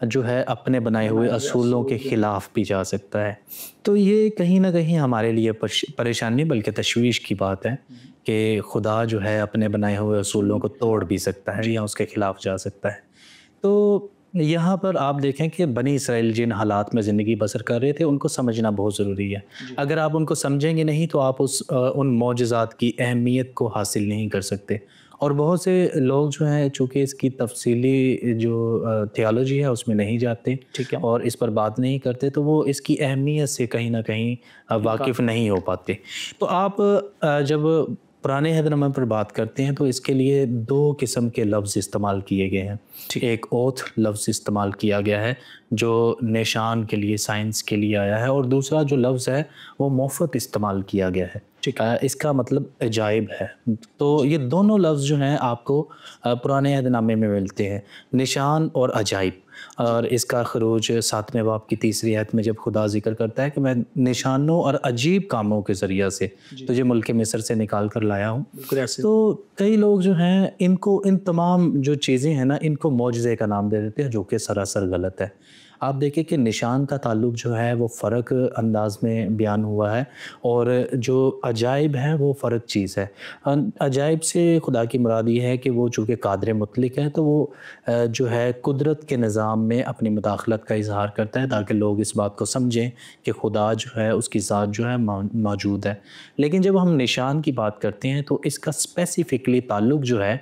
جو ہے اپنے بنائے ہوئے اصولوں کے خلاف بھی جا سکتا ہے. تو یہ کہیں نہ کہیں ہمارے لیے پریشانی بلکہ تشویش کی بات ہے کہ خدا جو ہے اپنے بنائے ہوئے اصولوں کو توڑ بھی سکتا ہے یا اس کے خلاف جا سکتا ہے. تو یہاں پر آپ دیکھیں کہ بنی اسرائیل جن حالات میں زندگی بسر کر رہے تھے ان کو سمجھنا بہت ضروری ہے. اگر آپ ان کو سمجھیں گے نہیں تو آپ ان معجزات کی اہمیت کو حاصل نہیں کر سکتے. اور بہت سے لوگ جو ہیں چونکہ اس کی تفصیلی جو تھیالوجی ہے اس میں نہیں جاتے اور اس پر بات نہیں کرتے تو وہ اس کی اہمیت سے کہیں نہ کہیں واقف نہیں ہو پاتے. تو آپ جب پرانے عہد نامے پر بات کرتے ہیں تو اس کے لیے 2 قسم کے لفظ استعمال کیے گئے ہیں. ایک اوتھ لفظ استعمال کیا گیا ہے جو نشان کے لیے سائنس کے لیے آیا ہے اور دوسرا جو لفظ ہے وہ موفت استعمال کیا گیا ہے. اس کا مطلب عجائب ہے. تو یہ دونوں لفظ جو ہیں آپ کو پرانے عہد نامے میں ملتے ہیں، نشان اور عجائب. اور اس کا خروج 7ویں باب کی 3 آیت میں جب خدا ذکر کرتا ہے کہ میں نشانوں اور عجیب کاموں کے ذریعہ سے تجھے ملک مصر سے نکال کر لایا ہوں. تو کئی لوگ جو ہیں ان تمام جو چیزیں ہیں نا ان کو معجزے کا نام دے دیتے ہیں جو کہ سراسر غلط ہے. آپ دیکھیں کہ نشان کا تعلق جو ہے وہ فرق انداز میں بیان ہوا ہے اور جو عجائب ہے وہ فرق چیز ہے. عجائب سے خدا کی مراد یہ ہے کہ وہ چونکہ قادر مطلق ہے تو وہ جو ہے قدرت کے نظام میں اپنی مداخلت کا اظہار کرتا ہے تاکہ لوگ اس بات کو سمجھیں کہ خدا جو ہے اس کی ذات جو ہے موجود ہے. لیکن جب ہم نشان کی بات کرتے ہیں تو اس کا اسپیسیفکلی تعلق جو ہے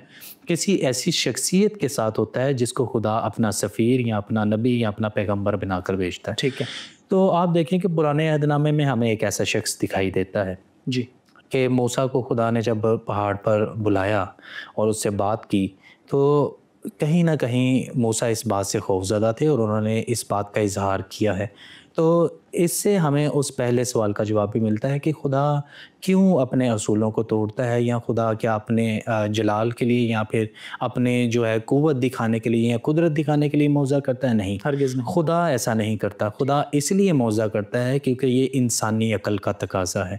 کسی ایسی شخصیت کے ساتھ ہوتا ہے جس کو خدا اپنا سفیر یا اپنا نبی یا اپنا پیغمبر بنا کر بھیجتا ہے. ٹھیک ہے. تو آپ دیکھیں کہ پرانے عہد نامے میں ہمیں ایک ایسا شخص دکھائی دیتا ہے کہ موسیٰ کو خدا نے جب پہاڑ پر بلایا اور اس سے بات کی تو کہیں نہ کہیں موسیٰ اس بات سے خوفزدہ تھے اور انہوں نے اس بات کا اظہار کیا ہے. تو اس سے ہمیں اس پہلے سوال کا جواب بھی ملتا ہے کہ خدا کیوں اپنے اصولوں کو توڑتا ہے یا خدا کیا اپنے جلال کے لیے یا پھر اپنے جو ہے قوت دکھانے کے لیے یا قدرت دکھانے کے لیے معجزہ کرتا ہے؟ نہیں، ہرگز نہیں. خدا ایسا نہیں کرتا. خدا اس لیے معجزہ کرتا ہے کیونکہ یہ انسانی عقل کا تقاضا ہے.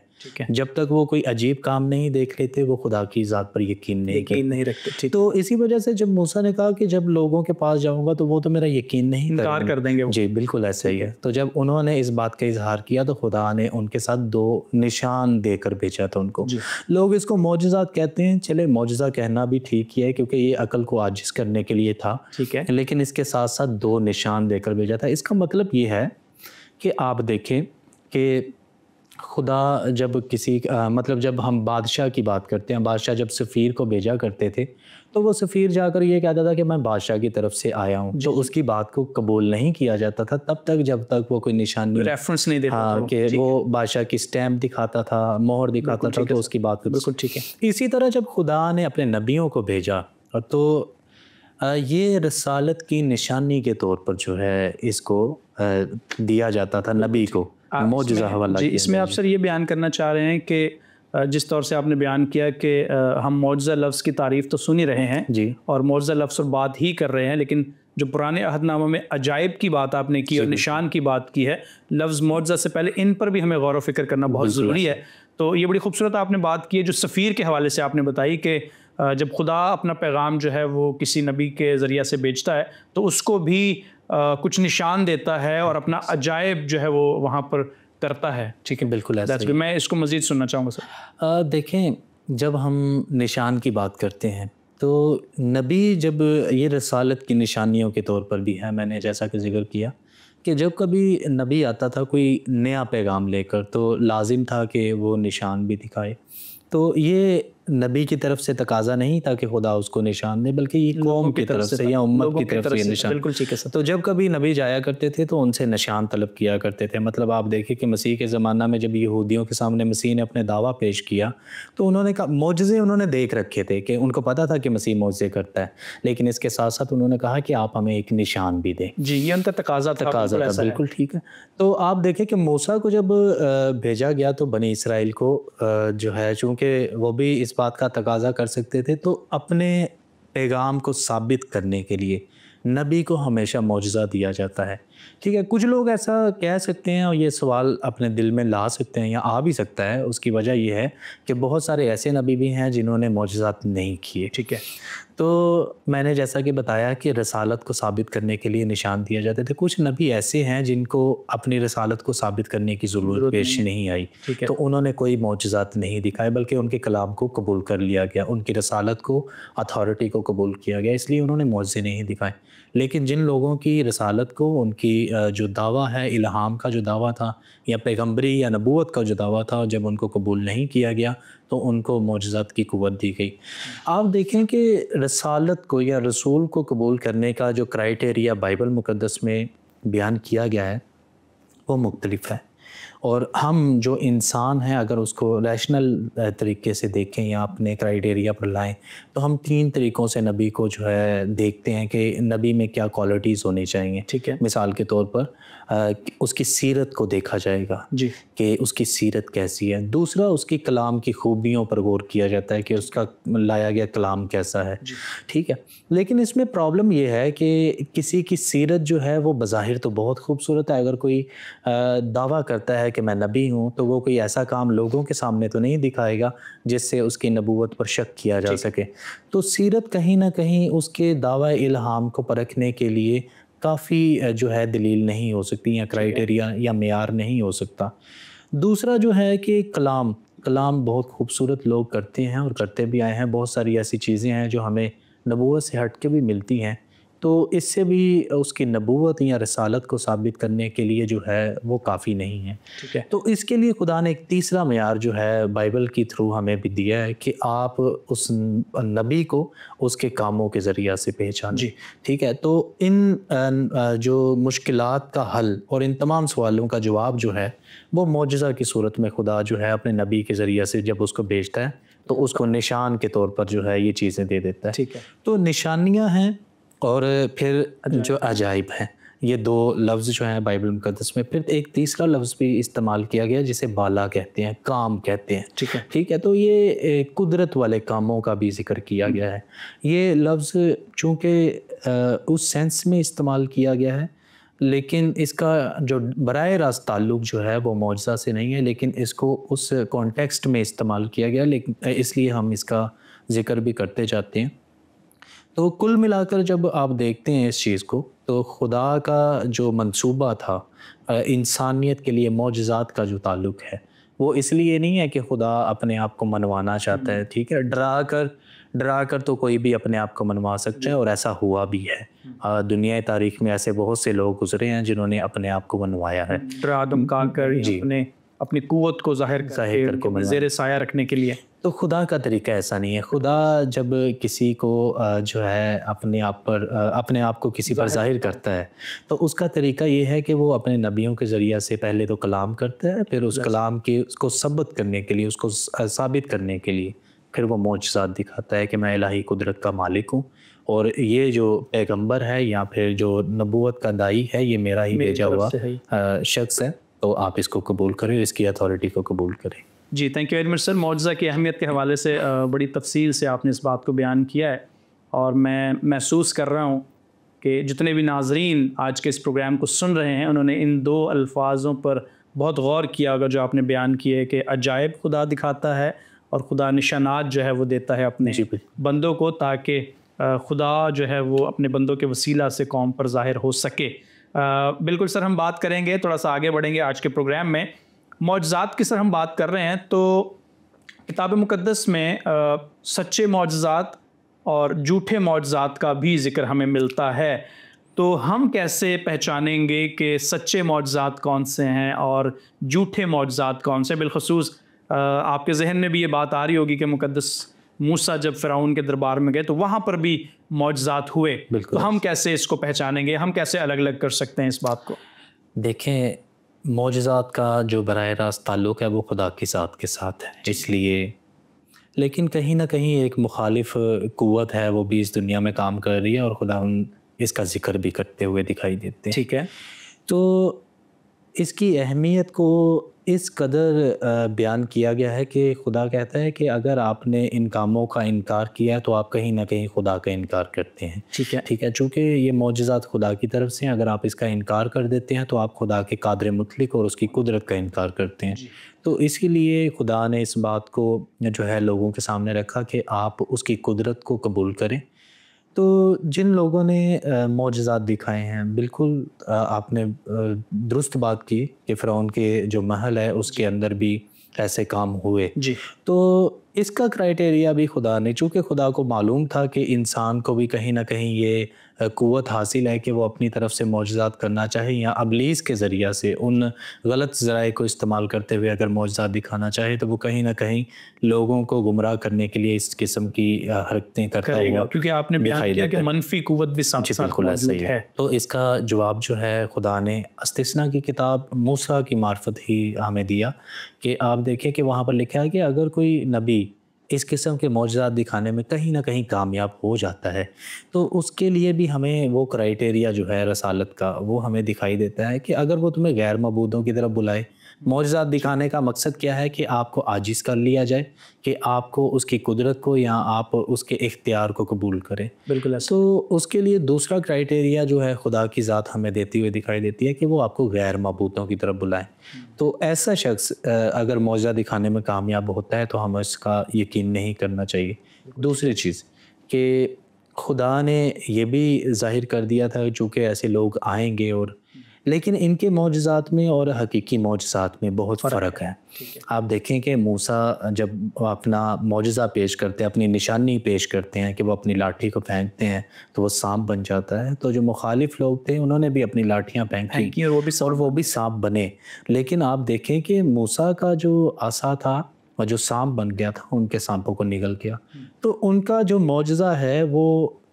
جب تک وہ کوئی عجیب کام نہیں دیکھ لیتے وہ خدا کی ذات پر یقین نہیں رکھتے. تو اسی وجہ سے جب موسیٰ نے کہا کہ جب لوگوں کے پاس جاؤں گا تو وہ تو میرا یقین نہیں انکار کر دیں گے. جی بالکل ایسا ہی ہے. تو جب انہوں نے اس بات کا اظہار کیا تو خدا نے ان کے ساتھ 2 نشان دے کر بھیجا تھا ان کو. لوگ اس کو معجزات کہتے ہیں. چلے معجزہ کہنا بھی ٹھیک ہی ہے کیونکہ یہ عقل کو عاجز کرنے کے لیے تھا. ٹھیک ہے. لیکن اس کے ساتھ ساتھ 2 نشان دے کر بھیجا تھا. اس کا مطلب یہ ہے کہ آپ دیکھیں کہ خدا جب مطلب جب ہم بادشاہ کی بات کرتے ہیں، بادشاہ جب سفیر کو بھیجا کرتے تھے تو وہ سفیر جا کر یہ کہتا تھا کہ میں بادشاہ کی طرف سے آیا ہوں. تو اس کی بات کو قبول نہیں کیا جاتا تھا تب تک جب تک وہ کوئی نشانی ریفرنس نہیں دیتا تھا کہ وہ بادشاہ کی سٹیمپ دکھاتا تھا، مہر دکھاتا تھا تو اس کی بات بالکل ٹھیک ہے. اسی طرح جب خدا نے اپنے نبیوں کو بھیجا تو یہ رسالت کی نشانی کے طور پر جو ہے اس کو دیا جاتا تھا نبی کو معجزہ حوالہ. اس میں آپ سر یہ بیان کرنا چاہ رہے ہیں کہ جس طور سے آپ نے بیان کیا کہ ہم معجزہ لفظ کی تعریف تو سن ہی رہے ہیں اور معجزہ لفظ پر بات ہی کر رہے ہیں، لیکن جو پرانے عہد نامہ میں عجائب کی بات آپ نے کی اور نشان کی بات کی ہے، لفظ معجزہ سے پہلے ان پر بھی ہمیں غور و فکر کرنا بہت ضروری ہے. تو یہ بڑی خوبصورت آپ نے بات کی ہے جو سفیر کے حوالے سے آپ نے بتائی کہ جب خدا اپنا پیغام جو ہے وہ کسی نبی کے ذریعہ سے بیچتا ہے تو اس کو بھی کچھ نشان دیتا ہے اور اپنا عجائب جو ہے وہ وہاں پر کرتا ہے. ٹھیک ہے، بالکل ایسا. میں اس کو مزید سننا چاہوں گا سر. دیکھیں جب ہم نشان کی بات کرتے ہیں تو نبی جب یہ رسالت کی نشانیوں کے طور پر بھی ہے، میں نے جیسا کہ ذکر کیا کہ جب کبھی نبی آتا تھا کوئی نیا پیغام لے کر تو لازم تھا کہ وہ نشان بھی دکھائے. تو یہ نبی کی طرف سے تقاضا نہیں تھا کہ خدا اس کو نشان دے، بلکہ یہ قوم کی طرف سے یا امت کی طرف سے نشان. بالکل ٹھیک ہے سر. تو جب کبھی نبی جایا کرتے تھے تو ان سے نشان طلب کیا کرتے تھے. مطلب آپ دیکھیں کہ مسیح کے زمانہ میں جب یہودیوں کے سامنے مسیح نے اپنے دعویٰ پیش کیا تو انہوں نے کہا، معجزے انہوں نے دیکھ رکھے تھے کہ ان کو پتا تھا کہ مسیح معجزے کرتا ہے، لیکن اس کے ساتھ ساتھ انہوں نے کہا کہ آپ ہمیں ایک نشان بھی دیں. جی یہ ان کا تقاضا تھا. بالکل ٹھیک ہے. تو آپ دیکھیں کہ موسیٰ کو جب بھیجا گیا تو بنی اسرائیل کو جو ہے چونکہ وہ بھی اس بات کا تقاضا کر سکتے تھے تو اپنے پیغام کو ثابت کرنے کے لیے نبی کو ہمیشہ معجزہ دیا جاتا ہے. ٹھیک ہے. کچھ لوگ ایسا کہہ سکتے ہیں اور یہ سوال اپنے دل میں لا سکتے ہیں یا آ بھی سکتا ہے. اس کی وجہ یہ ہے کہ بہت سارے ایسے نبی بھی ہیں جنہوں نے معجزات نہیں کیے. ٹھیک ہے. تو میں نے جیسا کہ بتایا کہ رسالت کو ثابت کرنے کے لیے نشان دیے جاتے تھے. کچھ نبی ایسے ہیں جن کو اپنی رسالت کو ثابت کرنے کی ضرورت پیش نہیں آئی, تو انہوں نے کوئی معجزات نہیں دکھائے بلکہ ان کے کلام کو قبول کر لیا گیا, ان کی رسالت کو, اتھارٹی کو قبول کیا گیا, اس لیے انہوں نے معجزے نہیں دکھائے. لیکن جن لوگوں کی رسالت کو, ان کی جو دعویٰ ہے, الہام کا جو دعویٰ تھا یا پیغمبری یا نبوت کا جو دعویٰ تھا, جب ان کو قبول نہیں کیا گیا تو ان کو معجزات کی قوت دی گئی. آپ دیکھیں کہ رسالت کو یا رسول کو قبول کرنے کا جو کرائیٹیریا بائبل مقدس میں بیان کیا گیا ہے وہ مختلف ہے, اور ہم جو انسان ہیں اگر اس کو ریشنل طریقے سے دیکھیں یا اپنے کرائیٹیریا پر لائیں تو ہم 3 طریقوں سے نبی کو جو ہے دیکھتے ہیں کہ نبی میں کیا کوالٹیز ہونی چاہیے. ٹھیک ہے. مثال کے طور پر اس کی سیرت کو دیکھا جائے گا جی کہ اس کی سیرت کیسی ہے. دوسرا, اس کی کلام کی خوبیوں پر غور کیا جاتا ہے کہ اس کا لایا گیا کلام کیسا ہے. ٹھیک ہے. لیکن اس میں پرابلم یہ ہے کہ کسی کی سیرت جو ہے وہ بظاہر تو بہت خوبصورت ہے. اگر کوئی دعویٰ کرتا ہے کہ میں نبی ہوں تو وہ کوئی ایسا کام لوگوں کے سامنے تو نہیں دکھائے گا جس سے اس کی نبوت پر شک کیا جا سکے. تو سیرت کہیں نہ کہیں اس کے دعوی الہام کو پرکھنے کے لیے کافی جو ہے دلیل نہیں ہو سکتی یا کرائیٹیریا یا معیار نہیں ہو سکتا. دوسرا جو ہے کہ کلام بہت خوبصورت لوگ کرتے ہیں اور کرتے بھی آئے ہیں. بہت ساری ایسی چیزیں ہیں جو ہمیں نبوت سے ہٹ کے بھی ملتی ہیں, تو اس سے بھی اس کی نبوت یا رسالت کو ثابت کرنے کے لیے جو ہے وہ کافی نہیں ہے. ٹھیک ہے. تو اس کے لیے خدا نے ایک تیسرا معیار جو ہے بائبل کی تھرو ہمیں بھی دیا ہے کہ آپ اس نبی کو اس کے کاموں کے ذریعہ سے پہچانیں. جی ٹھیک ہے. تو ان جو مشکلات کا حل اور ان تمام سوالوں کا جواب جو ہے وہ معجزہ کی صورت میں خدا جو ہے اپنے نبی کے ذریعہ سے جب اس کو بھیجتا ہے تو اس کو نشان کے طور پر جو ہے یہ چیزیں دے دیتا ہے. ٹھیک ہے. تو نشانیاں ہیں اور پھر جو عجائب ہیں, یہ 2 لفظ جو ہیں بائبل مقدس میں. پھر ایک تیسرا لفظ بھی استعمال کیا گیا جسے بالا کہتے ہیں, کام کہتے ہیں. ٹھیک ہے. تو یہ قدرت والے کاموں کا بھی ذکر کیا گیا ہے. یہ لفظ چونکہ اس سینس میں استعمال کیا گیا ہے لیکن اس کا جو براہ راست تعلق جو ہے وہ معجزہ سے نہیں ہے, لیکن اس کو اس کانٹیکسٹ میں استعمال کیا گیا, لیکن اس لیے ہم اس کا ذکر بھی کرتے جاتے ہیں. تو کل ملا کر جب آپ دیکھتے ہیں اس چیز کو تو خدا کا جو منصوبہ تھا انسانیت کے لیے معجزات کا جو تعلق ہے وہ اس لیے نہیں ہے کہ خدا اپنے آپ کو منوانا چاہتا ہے. ٹھیک ہے. ڈرا کر تو کوئی بھی اپنے آپ کو منوا سکتا ہے اور ایسا ہوا بھی ہے. دنیا تاریخ میں ایسے بہت سے لوگ گزرے ہیں جنہوں نے اپنے آپ کو منوایا ہے, ڈرا دھمکا کر اپنی قوت کو ظاہر کر کے زیر سایہ رکھنے کے لیے. تو خدا کا طریقہ ایسا نہیں ہے. خدا جب کسی کو جو ہے اپنے آپ کو کسی پر ظاہر کرتا ہے تو اس کا طریقہ یہ ہے کہ وہ اپنے نبیوں کے ذریعہ سے پہلے تو کلام کرتا ہے, پھر اس کلام کی اس کو ثبت کرنے کے لیے, اس کو ثابت کرنے کے لیے پھر وہ معجزات دکھاتا ہے کہ میں الہی قدرت کا مالک ہوں اور یہ جو پیغمبر ہے یا پھر جو نبوت کا دائی ہے یہ میرا ہی بھیجا ہوا شخص ہے, تو آپ اس کو قبول کریں, اس کی اتھارٹی کو قبول کریں. جی تھینک یو ویری مچ سر. معجزہ کی اہمیت کے حوالے سے بڑی تفصیل سے آپ نے اس بات کو بیان کیا ہے, اور میں محسوس کر رہا ہوں کہ جتنے بھی ناظرین آج کے اس پروگرام کو سن رہے ہیں انہوں نے ان 2 الفاظوں پر بہت غور کیا ہوگا جو آپ نے بیان کیے کہ عجائب خدا دکھاتا ہے اور خدا نشانات جو ہے وہ دیتا ہے اپنے بندوں کو تاکہ خدا جو ہے وہ اپنے بندوں کے وسیلہ سے قوم پر ظاہر ہو سکے. بالکل سر, ہم بات کریں گے, تھوڑا سا آگے بڑھیں گے آج کے پروگرام میں. معجزات کی سر ہم بات کر رہے ہیں تو کتاب مقدس میں سچے معجزات اور جھوٹے معجزات کا بھی ذکر ہمیں ملتا ہے. تو ہم کیسے پہچانیں گے کہ سچے معجزات کون سے ہیں اور جھوٹے معجزات کون سے؟ بالخصوص آپ کے ذہن میں بھی یہ بات آ رہی ہوگی کہ مقدس موسیٰ جب فرعون کے دربار میں گئے تو وہاں پر بھی معجزات ہوئے. تو ہم کیسے اس کو پہچانیں گے, ہم کیسے الگ الگ کر سکتے ہیں اس بات کو؟ دیکھیں, معجزات کا جو براہ راست تعلق ہے وہ خدا کی ذات کے ساتھ ہے, اس لیے لیکن کہیں نہ کہیں ایک مخالف قوت ہے وہ بھی اس دنیا میں کام کر رہی ہے اور خدا اس کا ذکر بھی کرتے ہوئے دکھائی دیتے ہیں. ٹھیک ہے. تو اس کی اہمیت کو اس قدر بیان کیا گیا ہے کہ خدا کہتا ہے کہ اگر آپ نے ان کاموں کا انکار کیا تو آپ کہیں نہ کہیں خدا کا انکار کرتے ہیں. ٹھیک ہے، چونکہ یہ معجزات خدا کی طرف سے ہیں، اگر آپ اس کا انکار کر دیتے ہیں تو آپ خدا کے قادر مطلق اور اس کی قدرت کا انکار کرتے ہیں. تو اس کے لیے خدا نے اس بات کو جو ہے لوگوں کے سامنے رکھا کہ آپ اس کی قدرت کو قبول کریں. تو جن لوگوں نے معجزات دکھائے ہیں، بالکل آپ نے درست بات کی کہ فرعون کے جو محل ہے اس کے اندر بھی ایسے کام ہوئے. تو اس کا کرائٹیریا بھی خدا نے، چونکہ خدا کو معلوم تھا کہ انسان کو بھی کہیں نہ کہیں یہ قوت حاصل ہے کہ وہ اپنی طرف سے معجزات کرنا چاہے یا ابلیس کے ذریعہ سے ان غلط ذرائع کو استعمال کرتے ہوئے اگر معجزات دکھانا چاہے تو وہ کہیں نہ کہیں لوگوں کو گمراہ کرنے کے لیے اس قسم کی حرکتیں کرتا ہوا، کیونکہ آپ نے بیان کیا کہ منفی قوت بھی ساتھ ساتھ موجود ہے. تو اس کا جواب جو ہے خدا نے استثنا کی کتاب موسیٰ کی معرفت ہی ہمیں دیا کہ آپ دیکھیں کہ وہاں پر لکھا ہے کہ اگر کوئی نبی اس قسم کے معجزات دکھانے میں کہیں نہ کہیں کامیاب ہو جاتا ہے تو اس کے لیے بھی ہمیں وہ کرائٹیریا جو ہے رسالت کا وہ ہمیں دکھائی دیتا ہے کہ اگر وہ تمہیں غیر معبودوں کی طرف بلائے. معجزات دکھانے کا مقصد کیا ہے؟ کہ آپ کو عاجز کر لیا جائے، کہ آپ کو اس کی قدرت کو یا آپ اس کے اختیار کو قبول کریں. بالکل. تو اس کے لیے دوسرا کرائٹیریا جو ہے خدا کی ذات ہمیں دیتی ہوئی دکھائی دیتی ہے کہ وہ آپ کو غیر معبودوں کی طرف بلائیں. تو ایسا شخص اگر معجزہ دکھانے میں کامیاب ہوتا ہے تو ہمیں اس کا یقین نہیں کرنا چاہیے. دوسری چیز کہ خدا نے یہ بھی ظاہر کر دیا تھا چونکہ ایسے لوگ آئیں گے، اور لیکن ان کے معجزات میں اور حقیقی معجزات میں بہت فرق ہے. آپ دیکھیں کہ موسیٰ جب اپنا معجزہ پیش کرتے ہیں، اپنی نشانی پیش کرتے ہیں کہ وہ اپنی لاٹھی کو پھینکتے ہیں تو وہ سانپ بن جاتا ہے. تو جو مخالف لوگ تھے انہوں نے بھی اپنی لاٹھیاں پھینکی اور وہ بھی سانپ بنے. لیکن آپ دیکھیں کہ موسیٰ کا جو عصا تھا اور جو سانپ بن گیا تھا ان کے سانپوں کو نگل گیا. تو ان کا جو معجزہ ہے وہ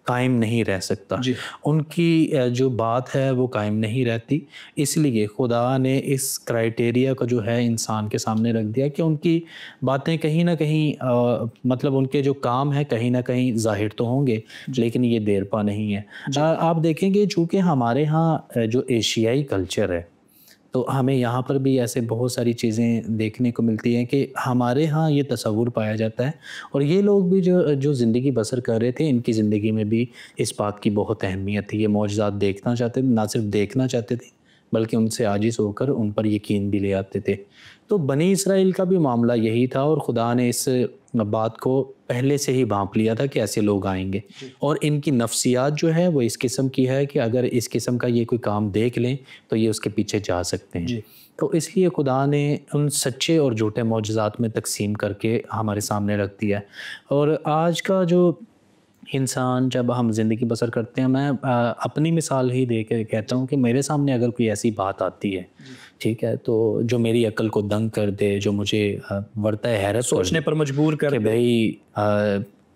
قائم نہیں رہ سکتا. ان کی جو بات ہے وہ قائم نہیں رہتی. اس لیے خدا نے اس کرائٹیریا کو جو ہے انسان کے سامنے رکھ دیا کہ ان کی باتیں کہیں نہ کہیں مطلب ان کے جو کام ہیں کہیں نہ کہیں ظاہر تو ہوں گے لیکن یہ دیر پا نہیں ہے. آپ دیکھیں گے چونکہ ہمارے ہاں جو ایشیائی کلچر ہے تو ہمیں یہاں پر بھی ایسے بہت ساری چیزیں دیکھنے کو ملتی ہیں کہ ہمارے ہاں یہ تصور پایا جاتا ہے، اور یہ لوگ بھی جو زندگی بسر کر رہے تھے ان کی زندگی میں بھی اس بات کی بہت اہمیت تھی. یہ معجزات دیکھنا چاہتے تھے، نہ صرف دیکھنا چاہتے تھے بلکہ ان سے عاجز ہو کر ان پر یقین بھی لے آتے تھے. تو بنی اسرائیل کا بھی معاملہ یہی تھا، اور خدا نے اس بات کو پہلے سے ہی بھانپ لیا تھا کہ ایسے لوگ آئیں گے. اور ان کی نفسیات جو ہے وہ اس قسم کی ہے کہ اگر اس قسم کا یہ کوئی کام دیکھ لیں تو یہ اس کے پیچھے جا سکتے ہیں. تو اس لیے خدا نے ان سچے اور جھوٹے معجزات میں تقسیم کر کے ہمارے سامنے رکھ دیا ہے. اور آج کا جو انسان جب ہم زندگی بسر کرتے ہیں، میں اپنی مثال ہی دے کے کہتا ہوں کہ میرے سامنے اگر کوئی ایسی بات آتی ہے ٹھیک ہے تو جو میری عقل کو دنگ کر دے، جو مجھے ورطہ حیرت سوچنے پر مجبور کر کہ بھئی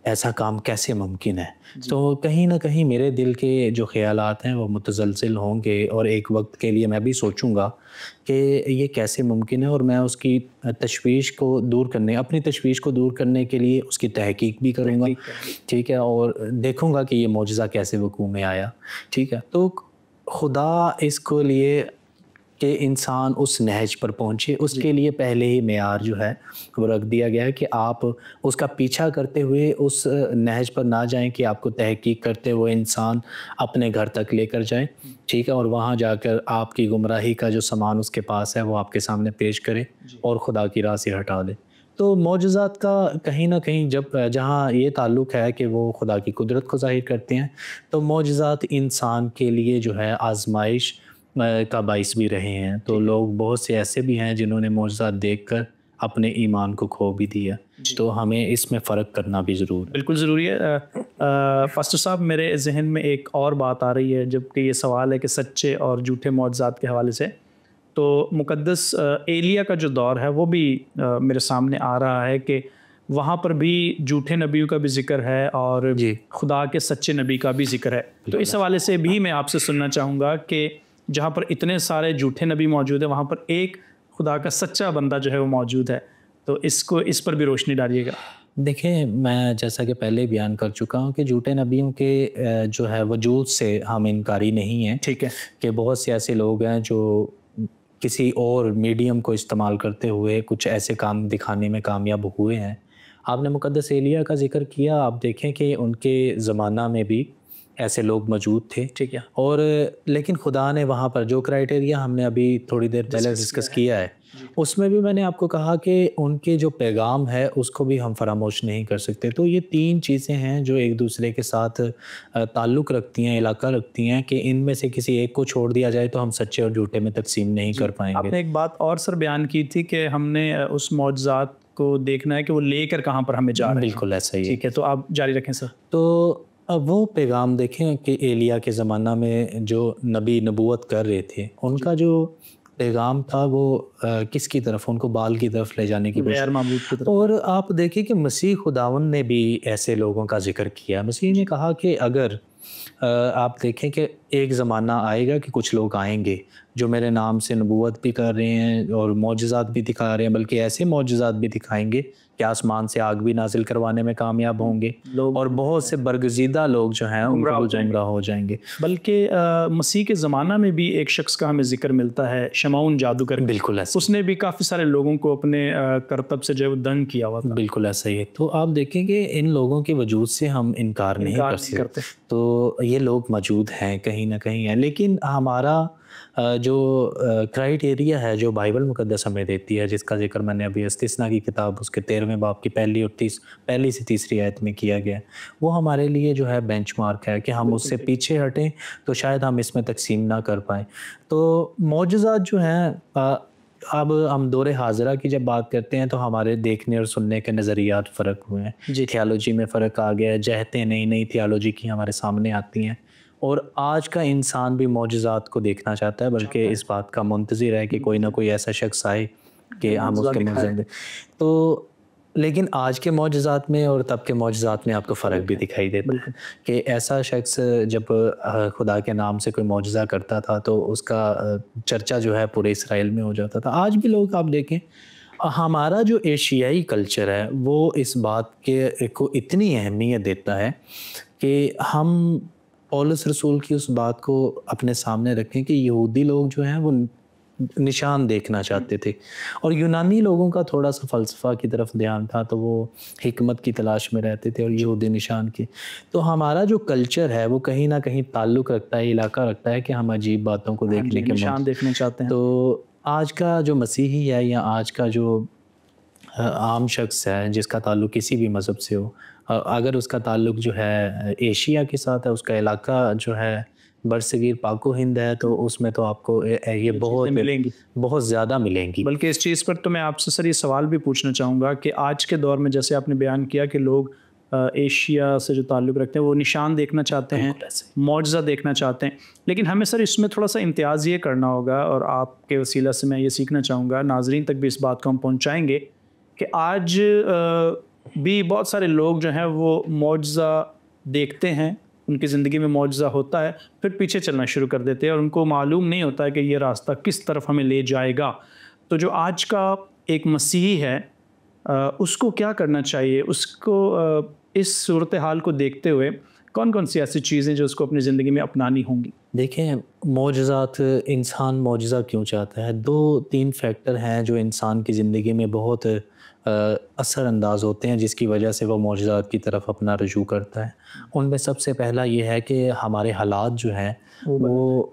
ایسا کام کیسے ممکن ہے، تو کہیں نہ کہیں میرے دل کے جو خیالات ہیں وہ متزلزل ہوں گے اور ایک وقت کے لیے میں بھی سوچوں گا کہ یہ کیسے ممکن ہے، اور میں اس کی تشویش کو دور کرنے، اپنی تشویش کو دور کرنے کے لیے اس کی تحقیق بھی کروں گا ٹھیک ہے، اور دیکھوں گا کہ یہ معجزہ کیسے وقوع میں آیا ٹھیک ہے. تو خدا اس کو لیے کہ انسان اس نہج پر پہنچے اس کے لیے پہلے ہی معیار جو ہے وہ رکھ دیا گیا ہے کہ آپ اس کا پیچھا کرتے ہوئے اس نہج پر نہ جائیں کہ آپ کو تحقیق کرتے ہوئے انسان اپنے گھر تک لے کر جائیں ٹھیک ہے، اور وہاں جا کر آپ کی گمراہی کا جو سامان اس کے پاس ہے وہ آپ کے سامنے پیش کرے اور خدا کی راہ سے ہٹا دے. تو معجزات کا کہیں نہ کہیں جہاں یہ تعلق ہے کہ وہ خدا کی قدرت کو ظاہر کرتے ہیں، تو معجزات انسان کے لیے جو ہے آزمائش کا باعث بھی رہے ہیں. تو لوگ بہت سے ایسے بھی ہیں جنہوں نے معجزات دیکھ کر اپنے ایمان کو کھو بھی دیا. تو ہمیں اس میں فرق کرنا بھی ضرور ہے. بالکل ضروری ہے. پاسٹر صاحب میرے ذہن میں ایک اور بات آ رہی ہے جب کہ یہ سوال ہے کہ سچے اور جھوٹے معجزات کے حوالے سے، تو مقدس ایلیا کا جو دور ہے وہ بھی میرے سامنے آ رہا ہے کہ وہاں پر بھی جھوٹے نبیوں کا بھی ذکر ہے اور خدا کے سچے نبی کا بھی ذکر ہے. تو اس حوالے سے بھی میں آپ سے سننا چاہوں گا کہ جہاں پر اتنے سارے جھوٹے نبی موجود ہیں وہاں پر ایک خدا کا سچا بندہ جو ہے وہ موجود ہے، تو اس پر بھی روشنی ڈالیے گا. دیکھیں میں جیسا کہ پہلے بیان کر چکا ہوں کہ جھوٹے نبیوں کے جو ہے وجود سے ہم انکاری نہیں ہیں ٹھیک ہے، کہ بہت سے ایسے لوگ ہیں جو کسی اور میڈیم کو استعمال کرتے ہوئے کچھ ایسے کام دکھانے میں کامیاب ہوئے ہیں. آپ نے مقدس ایلیا کا ذکر کیا، آپ دیکھیں کہ ان کے زمانہ میں بھی ایسے لوگ موجود تھے. ٹھیک ہے. اور لیکن خدا نے وہاں پر جو کرائٹیریا ہم نے ابھی تھوڑی دیر پہلے ڈسکس کیا ہے، اس میں بھی میں نے آپ کو کہا کہ ان کے جو پیغام ہے اس کو بھی ہم فراموش نہیں کر سکتے. تو یہ 3 چیزیں ہیں جو ایک دوسرے کے ساتھ تعلق رکھتی ہیں، علاقہ رکھتی ہیں، کہ ان میں سے کسی ایک کو چھوڑ دیا جائے تو ہم سچے اور جھوٹے میں تقسیم نہیں کر پائیں گے. آپ نے ایک بات اور سر بیان کی تھی کہ ہم نے اس معجزات کو دیکھنا ہے کہ وہ لے کر کہاں پر ہمیں جا رہے ہیں. بالکل ایسا ہی ہے. ٹھیک ہے، تو آپ جاری رکھیں سر. تو اب وہ پیغام دیکھیں کہ ایلیا کے زمانہ میں جو نبی نبوت کر رہے تھے، ان کا جو پیغام تھا وہ کس کی طرف، ان کو بال کی طرف لے جانے کی غیر معبود کی طرف. اور آپ دیکھیں کہ مسیح خداوند نے بھی ایسے لوگوں کا ذکر کیا. مسیح نے کہا کہ اگر آپ دیکھیں کہ ایک زمانہ آئے گا کہ کچھ لوگ آئیں گے جو میرے نام سے نبوت بھی کر رہے ہیں اور معجزات بھی دکھا رہے ہیں، بلکہ ایسے معجزات بھی دکھائیں گے کہ آسمان سے آگ بھی نازل کروانے میں کامیاب ہوں گے، اور بہت سے برگزیدہ لوگ جو ہیں ان کو گمراہ ہو جائیں گے. بلکہ مسیح کے زمانہ میں بھی ایک شخص کا ہمیں ذکر ملتا ہے، شمعون جادوگر. بالکل ایسا، اس نے بھی کافی سارے لوگوں کو اپنے کرتب سے جو ہے دنگ کیا ہوا تھا. بالکل ایسا ہی ہے. تو آپ دیکھیں کہ ان لوگوں کے وجود سے ہم انکار نہیں کر سکتے. تو یہ لوگ موجود ہیں، کہیں نہ کہیں ہیں، لیکن ہمارا جو کرائٹیریا ہے جو بائبل مقدس ہمیں دیتی ہے، جس کا ذکر میں نے ابھی استثنا کی کتاب اس کے 13ویں باب کی پہلی سے تیسری آیت میں کیا گیا، وہ ہمارے لیے جو ہے بینچ مارک ہے کہ ہم اس سے پیچھے ہٹیں تو شاید ہم اس میں تقسیم نہ کر پائیں. تو معجزات جو ہیں، اب ہم دور حاضرہ کی جب بات کرتے ہیں تو ہمارے دیکھنے اور سننے کے نظریات فرق ہوئے ہیں. تھیالوجی میں فرق آ گیا ہے، جہتیں نئی نئی تھیالوجی کی ہمارے سامنے آتی ہیں، اور آج کا انسان بھی معجزات کو دیکھنا چاہتا ہے، بلکہ اس بات کا منتظر ہے کہ کوئی نہ کوئی ایسا شخص آئے کہ ہم اس کے معجزات دیں. تو لیکن آج کے معجزات میں اور تب کے معجزات میں آپ کو فرق بھی دکھائی دیتا ہے کہ ایسا شخص جب خدا کے نام سے کوئی معجزہ کرتا تھا تو اس کا چرچا جو ہے پورے اسرائیل میں ہو جاتا تھا. آج بھی لوگ آپ دیکھیں، ہمارا جو ایشیائی کلچر ہے وہ اس بات کے کو اتنی اہمیت دیتا ہے کہ ہم پولس رسول کی اس بات کو اپنے سامنے رکھیں کہ یہودی لوگ جو ہیں وہ نشان دیکھنا چاہتے تھے، اور یونانی لوگوں کا تھوڑا سا فلسفہ کی طرف دھیان تھا، تو وہ حکمت کی تلاش میں رہتے تھے، اور یہودی نشان کی. تو ہمارا جو کلچر ہے وہ کہیں نہ کہیں تعلق رکھتا ہے، علاقہ رکھتا ہے کہ ہم عجیب باتوں کو دیکھنے کے نشان دیکھنا چاہتے ہیں. تو آج کا جو مسیحی ہے یا آج کا جو عام شخص ہے جس کا تعلق کسی بھی مذہب سے ہو، اگر اس کا تعلق جو ہے ایشیا کے ساتھ ہے، اس کا علاقہ جو ہے برصغیر پاک و ہند ہے، تو اس میں تو آپ کو یہ بہت زیادہ ملیں گی. بلکہ اس چیز پر تو میں آپ سے سر یہ سوال بھی پوچھنا چاہوں گا کہ آج کے دور میں جیسے آپ نے بیان کیا کہ لوگ ایشیا سے جو تعلق رکھتے ہیں وہ نشان دیکھنا چاہتے ہیں، معجزہ دیکھنا چاہتے ہیں، لیکن ہمیں سر اس میں تھوڑا سا امتیاز یہ کرنا ہوگا، اور آپ کے وسیلہ سے میں یہ سیکھنا چاہوں گا، ناظرین تک بھی اس بات کو ہم پہنچائیں گے کہ آج بھی بہت سارے لوگ جو ہیں وہ معجزہ دیکھتے ہیں، ان کی زندگی میں معجزہ ہوتا ہے، پھر پیچھے چلنا شروع کر دیتے ہیں، اور ان کو معلوم نہیں ہوتا ہے کہ یہ راستہ کس طرف ہمیں لے جائے گا. تو جو آج کا ایک مسیحی ہے اس کو کیا کرنا چاہیے؟ اس کو اس صورتحال کو دیکھتے ہوئے کون کون سی ایسی چیزیں جو اس کو اپنی زندگی میں اپنانی ہوں گی؟ دیکھیں، معجزات، انسان معجزہ کیوں چاہتا ہے؟ 2-3 فیکٹر ہیں جو انسان کی زندگی میں بہت اثر انداز ہوتے ہیں، جس کی وجہ سے وہ معجزات کی طرف اپنا رجوع کرتا ہے. ان میں سب سے پہلا یہ ہے کہ ہمارے حالات جو ہیں وہ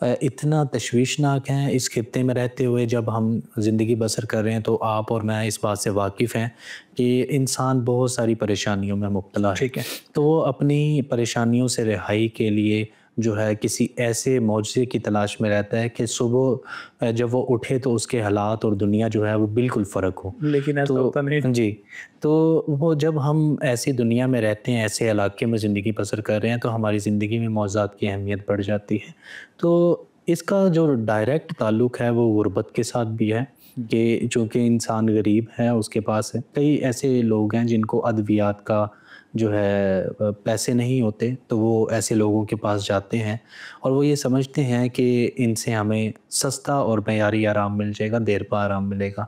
اتنا تشویشناک ہیں. اس خطے میں رہتے ہوئے جب ہم زندگی بسر کر رہے ہیں تو آپ اور میں اس بات سے واقف ہیں کہ انسان بہت ساری پریشانیوں میں مبتلا ہے. تو وہ اپنی پریشانیوں سے رہائی کے لیے جو ہے کسی ایسے معجزے کی تلاش میں رہتا ہے کہ صبح جب وہ اٹھے تو اس کے حالات اور دنیا جو ہے وہ بالکل فرق ہو. لیکن ایسا ہوتا نہیں. جی، تو وہ جب ہم ایسی دنیا میں رہتے ہیں، ایسے علاقے میں زندگی بسر کر رہے ہیں، تو ہماری زندگی میں معجزات کی اہمیت بڑھ جاتی ہے. تو اس کا جو ڈائریکٹ تعلق ہے وہ غربت کے ساتھ بھی ہے کہ چونکہ انسان غریب ہے، اس کے پاس کئی ایسے لوگ ہیں جن کو ادویات کا جو ہے پیسے نہیں ہوتے، تو وہ ایسے لوگوں کے پاس جاتے ہیں اور وہ یہ سمجھتے ہیں کہ ان سے ہمیں سستا اور معیاری آرام مل جائے گا، دیر پا آرام ملے گا.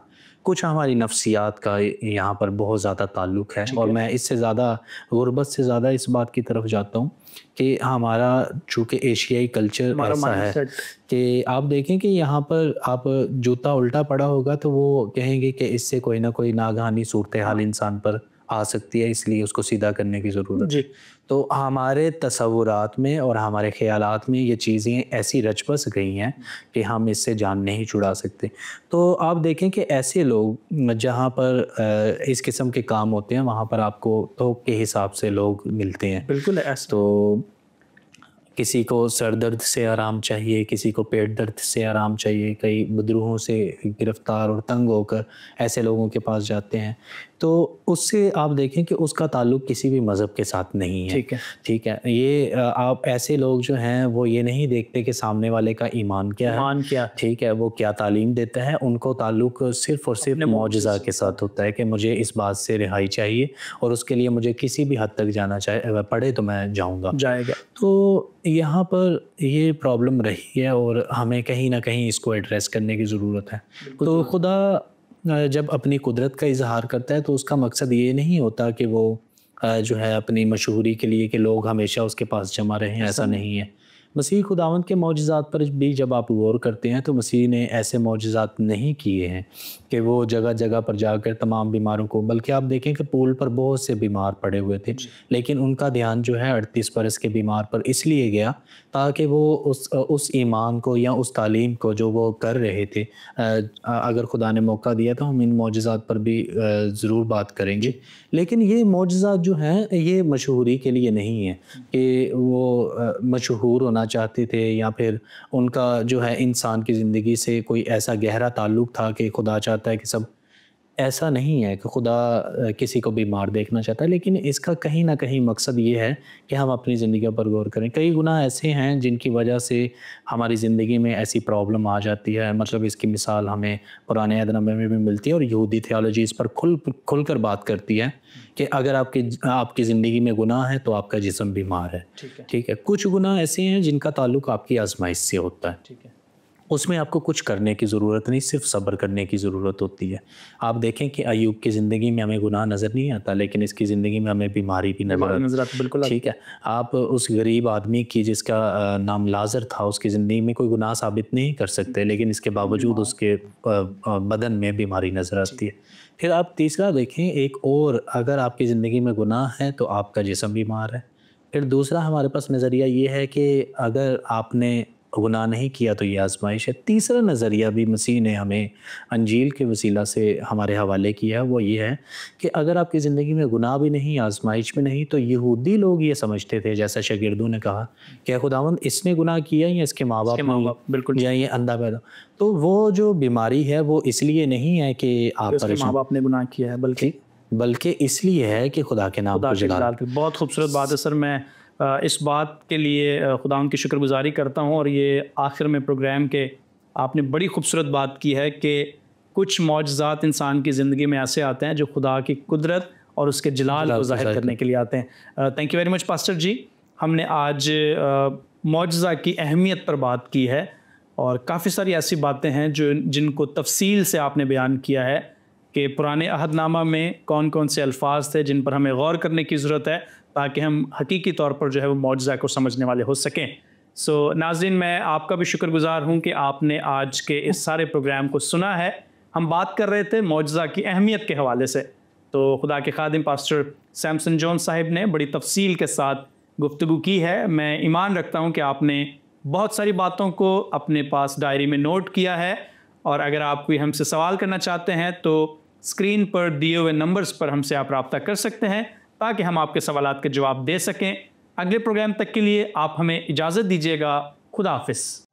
کچھ ہماری نفسیات کا یہاں پر بہت زیادہ تعلق ہے، اور میں اس سے زیادہ غربت سے زیادہ اس بات کی طرف جاتا ہوں کہ ہمارا چونکہ ایشیائی کلچر ایسا ہے کہ آپ دیکھیں کہ یہاں پر آپ جوتا الٹا پڑا ہوگا تو وہ کہیں گے کہ اس سے کوئی نہ کوئی ناگہانی صورتحال انسان پر آ سکتی ہے، اس لیے اس کو سیدھا کرنے کی ضرورت ہے۔ تو ہمارے تصورات میں اور ہمارے خیالات میں یہ چیزیں ایسی رچ بس گئی ہیں کہ ہم اس سے جان نہیں چھڑا سکتے۔ تو آپ دیکھیں کہ ایسے لوگ جہاں پر اس قسم کے کام ہوتے ہیں وہاں پر آپ کو تھوک کے حساب سے لوگ ملتے ہیں۔ بالکل تو کسی کو سر درد سے آرام چاہیے، کسی کو پیٹ درد سے آرام چاہیے، کئی بدروہوں سے گرفتار اور تنگ ہو کر ایسے لوگوں کے پاس جاتے ہیں۔ تو اس سے آپ دیکھیں کہ اس کا تعلق کسی بھی مذہب کے ساتھ نہیں ہے، ٹھیک ہے۔ یہ آپ ایسے لوگ جو ہیں وہ یہ نہیں دیکھتے کہ سامنے والے کا ایمان کیا ہے، ٹھیک ہے، وہ کیا تعلیم دیتا ہے۔ ان کو تعلق صرف اور صرف معجزہ کے ساتھ ہوتا ہے کہ مجھے اس بات سے رہائی چاہیے اور اس کے لیے مجھے کسی بھی حد تک جانا پڑے تو میں جاؤں گا۔ تو یہاں پر یہ پرابلم رہی ہے اور ہمیں کہیں نہ کہیں اس کو ایڈریس کرنے کی ضرورت ہے۔ تو خدا جب اپنی قدرت کا اظہار کرتا ہے تو اس کا مقصد یہ نہیں ہوتا کہ وہ جو ہے اپنی مشہوری کے لیے کہ لوگ ہمیشہ اس کے پاس جمع رہیں، ایسا نہیں ہے۔ مسیح خداوند کے معجزات پر بھی جب آپ غور کرتے ہیں تو مسیح نے ایسے معجزات نہیں کیے ہیں کہ وہ جگہ جگہ پر جا کر تمام بیماروں کو، بلکہ آپ دیکھیں کہ پول پر بہت سے بیمار پڑے ہوئے تھے، لیکن ان کا دھیان جو ہے 38 برس کے بیمار پر اس لیے گیا تاکہ وہ اس ایمان کو یا اس تعلیم کو جو وہ کر رہے تھے، اگر خدا نے موقع دیا تو ہم ان معجزات پر بھی ضرور بات کریں گے، لیکن یہ معجزات جو ہیں یہ مشہوری کے لیے نہیں ہیں کہ وہ مشہور ہونا چاہتے تھے یا پھر ان کا جو ہے انسان کی زندگی سے کوئی ایسا گہرا تعلق تھا کہ خدا چاہتا ہے کہ سب، ایسا نہیں ہے کہ خدا کسی کو بیمار دیکھنا چاہتا ہے، لیکن اس کا کہیں نہ کہیں مقصد یہ ہے کہ ہم اپنی زندگیوں پر غور کریں۔ کئی گناہ ایسے ہیں جن کی وجہ سے ہماری زندگی میں ایسی پرابلم آ جاتی ہے، مطلب اس کی مثال ہمیں پرانے عہد نامے میں بھی ملتی ہے اور یہودی تھیالوجی اس پر کھل کر بات کرتی ہے کہ اگر آپ کی زندگی میں گناہ ہے تو آپ کا جسم بیمار ہے، ٹھیک ہے۔ کچھ گناہ ایسے ہیں جن کا تعلق آپ کی آزمائش سے ہوتا ہے، اس میں آپ کو کچھ کرنے کی ضرورت نہیں، صرف صبر کرنے کی ضرورت ہوتی ہے۔ آپ دیکھیں کہ ایوب کی زندگی میں ہمیں گناہ نظر نہیں آتا، لیکن اس کی زندگی میں ہمیں بیماری بھی نظر آتی، بالکل ٹھیک ہے۔ آپ اس غریب آدمی کی جس کا نام لازر تھا، اس کی زندگی میں کوئی گناہ ثابت نہیں کر سکتے، لیکن اس کے باوجود اس کے بدن میں بیماری نظر آتی ہے۔ پھر آپ تیسرا دیکھیں، ایک اور اگر آپ کی زندگی میں گناہ ہے تو آپ کا جسم بیمار ہے۔ پھر دوسرا ہمارے پاس نظریہ یہ ہے کہ اگر آپ نے گناہ نہیں کیا تو یہ آزمائش ہے۔ تیسرا نظریہ بھی مسیح نے ہمیں انجیل کے وسیلہ سے ہمارے حوالے کیا ہے، وہ یہ ہے کہ اگر آپ کی زندگی میں گناہ بھی نہیں، آزمائش بھی نہیں، تو یہودی لوگ یہ سمجھتے تھے، جیسا شاگردوں نے کہا کہ خداوند اس نے گناہ کیا یا اس کے ماں باپ بالکل یا یہ اندھا پیدا، تو وہ جو بیماری ہے وہ اس لیے نہیں ہے کہ آپ پر ماں باپ نے گناہ کیا ہے، بلکہ اس لیے ہے کہ خدا کے نام کو جلال۔ بہت خوبصورت بات ہے سر، میں اس بات کے لیے خدا ان کی شکر گزاری کرتا ہوں، اور یہ آخر میں پروگرام کے آپ نے بڑی خوبصورت بات کی ہے کہ کچھ معجزات انسان کی زندگی میں ایسے آتے ہیں جو خدا کی قدرت اور اس کے جلال کو ظاہر کرنے کے لیے آتے ہیں۔ Thank you very much pastor ji, ہم نے آج معجزہ کی اہمیت پر بات کی ہے اور کافی ساری ایسی باتیں ہیں جن کو تفصیل سے آپ نے بیان کیا ہے کہ پرانے عہد نامہ میں کون کون سے الفاظ تھے جن پر ہمیں غور کرنے کی ضرورت ہے تاکہ ہم حقیقی طور پر جو ہے وہ معجزہ کو سمجھنے والے ہو سکیں۔ ناظرین، میں آپ کا بھی شکر گزار ہوں کہ آپ نے آج کے اس سارے پروگرام کو سنا ہے۔ ہم بات کر رہے تھے معجزہ کی اہمیت کے حوالے سے، تو خدا کے خادم پاسٹر سیمسن جون صاحب نے بڑی تفصیل کے ساتھ گفتگو کی ہے۔ میں ایمان رکھتا ہوں کہ آپ نے بہت ساری باتوں کو اپنے پاس ڈائری میں نوٹ کیا ہے، اور اگر آپ کوئی ہم سے سوال کرنا چاہتے ہیں تو اسکرین پر دیے ہوئے نمبرز پر ہم سے آپ رابطہ کر سکتے ہیں تاکہ ہم آپ کے سوالات کے جواب دے سکیں۔ اگلے پروگرام تک کے لیے آپ ہمیں اجازت دیجیے گا۔ خدا حافظ۔